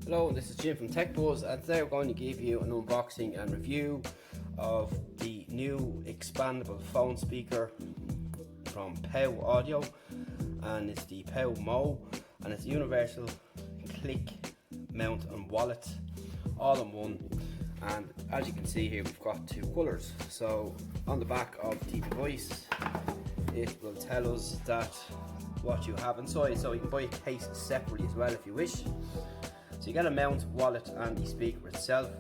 Hello, this is Jim from Tech Buzz, and today we're going to give you an unboxing and review of the new expandable phone speaker from POW Audio, and it's the POW Mo, and it's universal click, mount and wallet all in one. And as you can see here, we've got two colours. So on the back of the device it will tell us that what you have inside, so you can buy a case separately as well if you wish. So you get a mount, wallet and the speaker itself,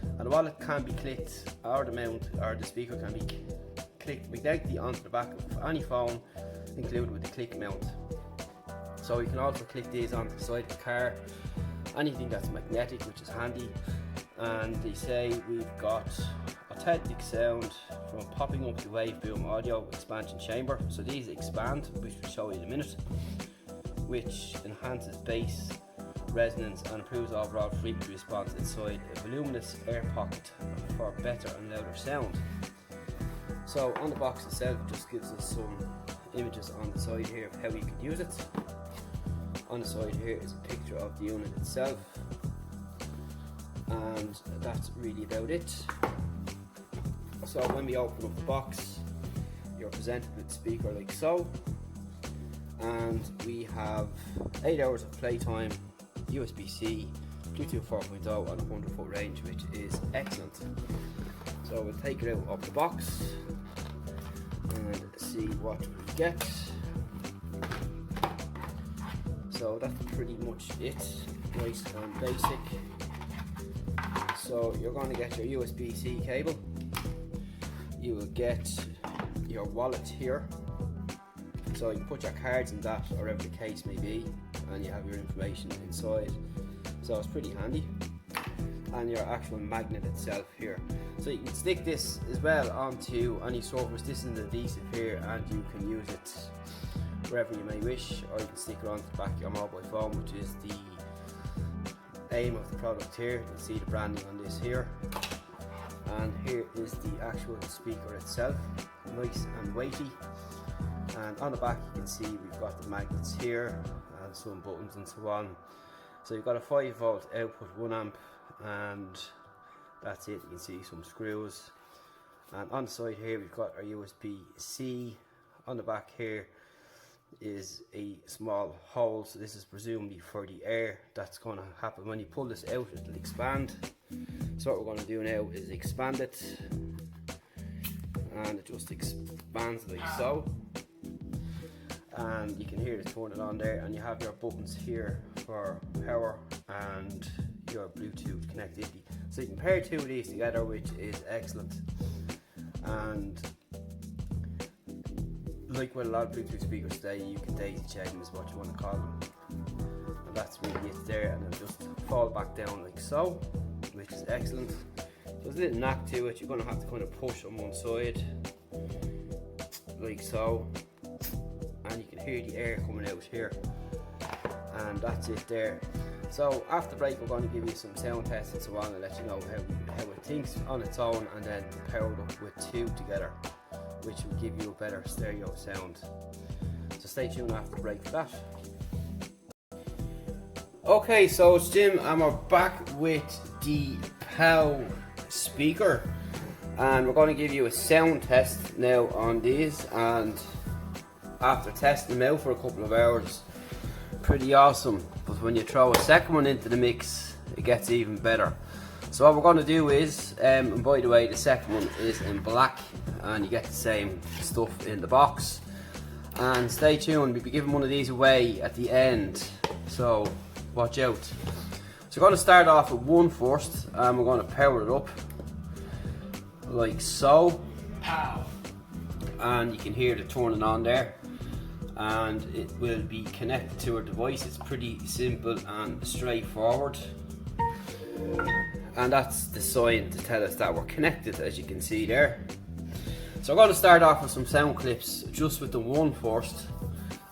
and the wallet can be clicked, or the mount or the speaker can be clicked directly onto the back of any phone, included with the click mount. So you can also click these onto the side of the car, anything that's magnetic, which is handy. And they say we've got authentic sound from popping up the wave boom audio expansion chamber. So these expand, which we'll show you in a minute, which enhances bass resonance and improves overall frequency response inside a voluminous air pocket for better and louder sound. So on the box itself just gives us some images on the side here of how you can use it. On the side here is a picture of the unit itself, and that's really about it. So when we open up the box, you're presented with the speaker like so, and we have 8 hours of playtime, USB-C, Bluetooth 4.0 and 100 foot range, which is excellent. So we'll take it out of the box and see what we get. So that's pretty much it, nice and basic. So you're going to get your USB-C cable, you will get your wallet here, so you can put your cards in that, or whatever the case may be, and you have your information inside, so it's pretty handy. And your actual magnet itself here, so you can stick this as well onto any surface. This is an adhesive here, and you can use it wherever you may wish, or you can stick it onto the back of your mobile phone, which is the aim of the product here. You can see the branding on this here, and here is the actual speaker itself, nice and weighty. And on the back you can see we've got the magnets here and some buttons and so on. So you've got a 5V output, 1 amp, and that's it. You can see some screws, and on the side here we've got our USB-C. On the back here is a small hole, so this is presumably for the air that's going to happen when you pull this out. It'll expand. So what we're going to do now is expand it, and it just expands like so, and you can hear it turn it on there, and you have your buttons here for power and your Bluetooth connectivity. So you can pair two of these together, which is excellent. And like with a lot of Bluetooth speakers today, you can daisy chain them, is what you want to call them. And that's really it there, and then just fall back down like so, which is excellent. There's a little knack to it. You're going to have to kind of push on one side like so, and you can hear the air coming out here, and that's it there. So after the break we're going to give you some sound tests and so on, and let you know how it thinks on its own, and then power it up with two together, which will give you a better stereo sound. So stay tuned after the break for that. Okay, so it's Jim, and we're back with the POW speaker, and we're going to give you a sound test now on these. And after testing them out for a couple of hours, pretty awesome, but when you throw a second one into the mix it gets even better. So what we're going to do is, and by the way, the second one is in black, and you get the same stuff in the box. And stay tuned, we'll be giving one of these away at the end, so watch out. So we're going to start off with one first, and we're going to power it up like so. Pow. And you can hear the turning on there, and it will be connected to our device. It's pretty simple and straightforward, and that's the sign to tell us that we're connected, as you can see there. So we're going to start off with some sound clips just with the one first,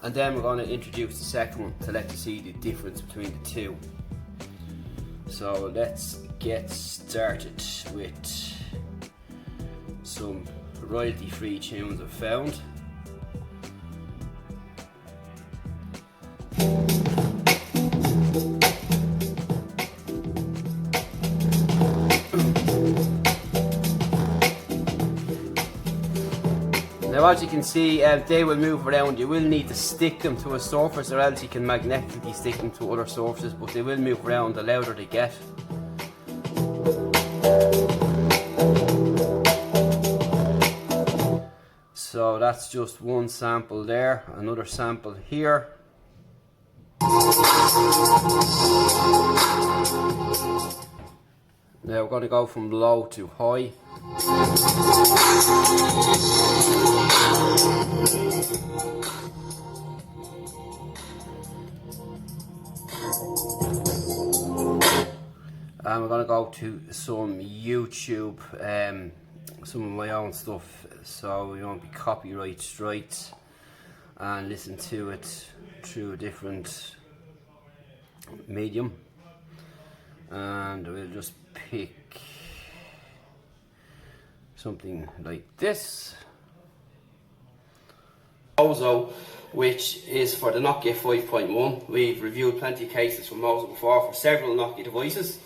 and then we're going to introduce the second one to let you see the difference between the two. So let's get started with some royalty free tunes I've found. as you can see, they will move around. You will need to stick them to a surface, or else you can magnetically stick them to other surfaces, but they will move around the louder they get. So that's just one sample there, another sample here. Now we're going to go from low to high. And we're going to go to some YouTube, some of my own stuff, so we won't be copyright strikes, and listen to it through a different medium. And we'll just pick something like this. Mozo, which is for the Nokia 5.1. We've reviewed plenty of cases from Mozo before for several Nokia devices,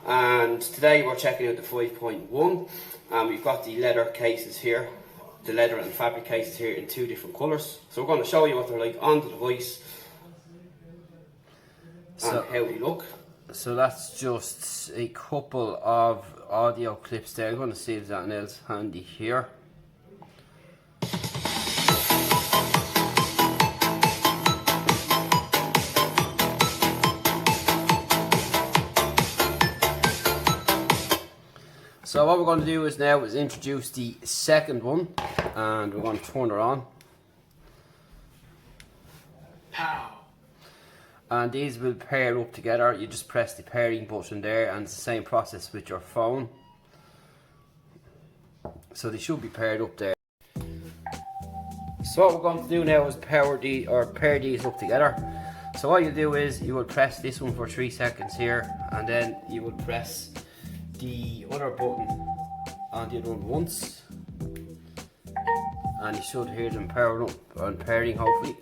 and today we're checking out the 5.1, and we've got the leather cases here, the leather and fabric cases here in two different colours. So we're going to show you what they're like on the device and how they look. So that's just a couple of audio clips there. I'm going to see if there's anything else handy here. So what we're going to do is now is introduce the second one, and we're going to turn it on. POW. And these will pair up together. You just press the pairing button there, and it's the same process with your phone. So they should be paired up there. So what we're going to do now is pair these up together. So what you do is you will press this one for 3 seconds here, and then you will press the other button on the other one once, and you should hear them powering up and pairing hopefully.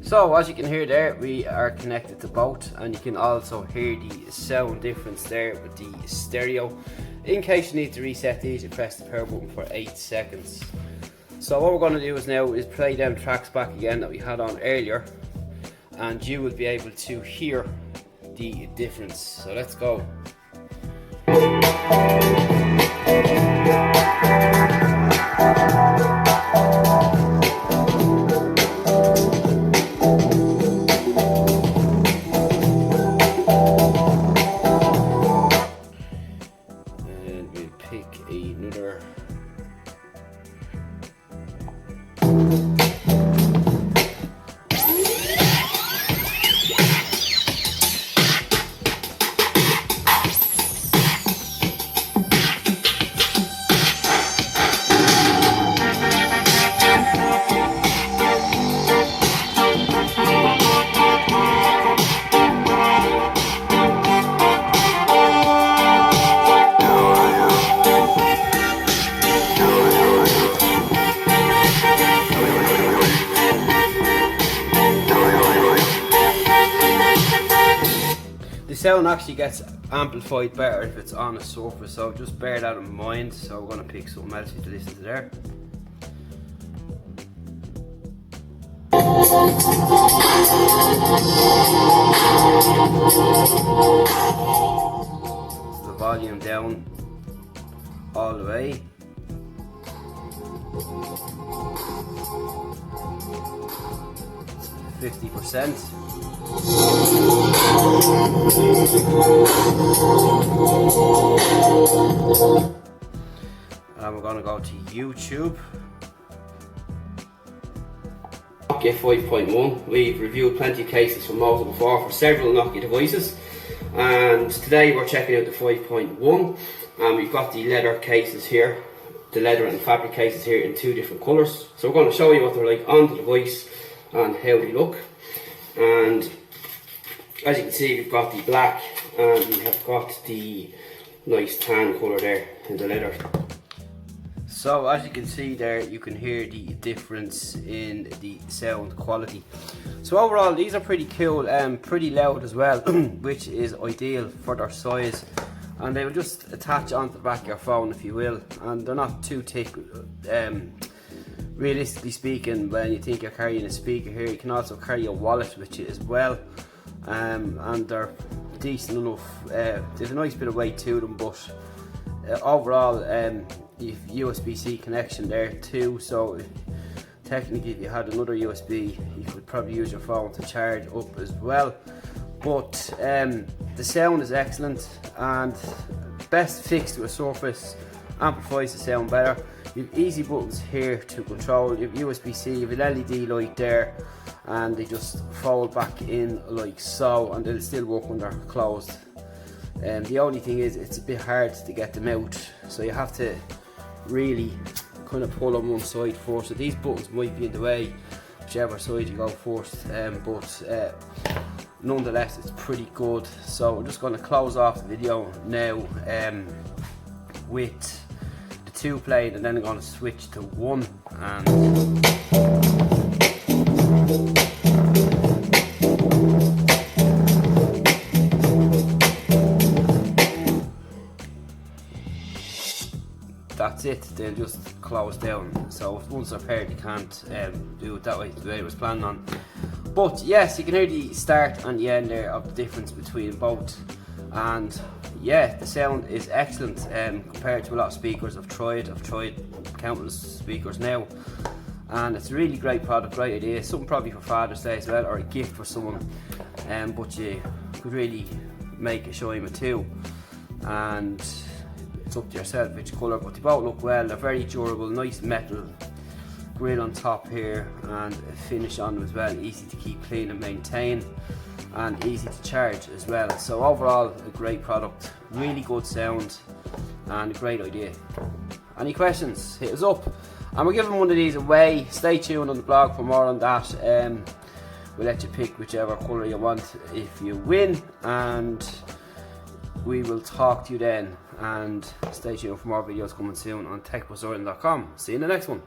So as you can hear there, we are connected to both, and you can also hear the sound difference there with the stereo. In case you need to reset these, you press the power button for 8 seconds. So what we're going to do is now is play them tracks back again that we had on earlier, and you will be able to hear the difference. So let's go. And we'll pick another. The sound actually gets amplified better if it's on a surface, so just bear that in mind. So we're going to pick something else to listen to there. The volume down all the way. It's 50%. And we're going to go to YouTube. Nokia 5.1. We've reviewed plenty of cases from Mozo before for several Nokia devices, and today we're checking out the 5.1, and we've got the leather cases here, the leather and fabric cases here in two different colours. So we're going to show you what they're like on the device and how they look. And as you can see, we've got the black and we have got the nice tan colour there in the leather. So as you can see there, you can hear the difference in the sound quality. So overall, these are pretty cool and pretty loud as well, which is ideal for their size and they will just attach onto the back of your phone, if you will, and they're not too thick. Realistically speaking, when you think you're carrying a speaker here, you can also carry a wallet with you as well, and they're decent enough. There's a nice bit of weight to them, but overall you've USB-C connection there too, so technically if you had another USB you could probably use your phone to charge up as well. But the sound is excellent, and best fixed to a surface amplifies the sound better. You've easy buttons here to control. You've USB-C, you've an LED light there, and they just fold back in like so, and they'll still work when they're closed. The only thing is it's a bit hard to get them out, so you have to really kind of pull on one side first. So these buttons might be in the way, whichever side you go first, but nonetheless it's pretty good. So I'm just going to close off the video now with the 2 playing, and then I'm going to switch to 1. And that's it, they'll just close down. So if once they're paired, you can't do it that way, the way it was planned on. But yes, you can hear the start and the end there of the difference between both, and yeah, the sound is excellent compared to a lot of speakers I've tried countless speakers now, and it's a really great product, great idea, something probably for Father's Day as well, or a gift for someone, but you could really make a shine with 2, and it's up to yourself which colour, but they both look well. They're very durable, nice metal grill on top here, and a finish on them as well, easy to keep clean and maintain, and easy to charge as well. So overall a great product, really good sound, and a great idea. Any questions, hit us up, and we're giving one of these away. Stay tuned on the blog for more on that. We'll let you pick whichever colour you want if you win, and we will talk to you then. And stay tuned for more videos coming soon on techbuzzisland.com. See you in the next one.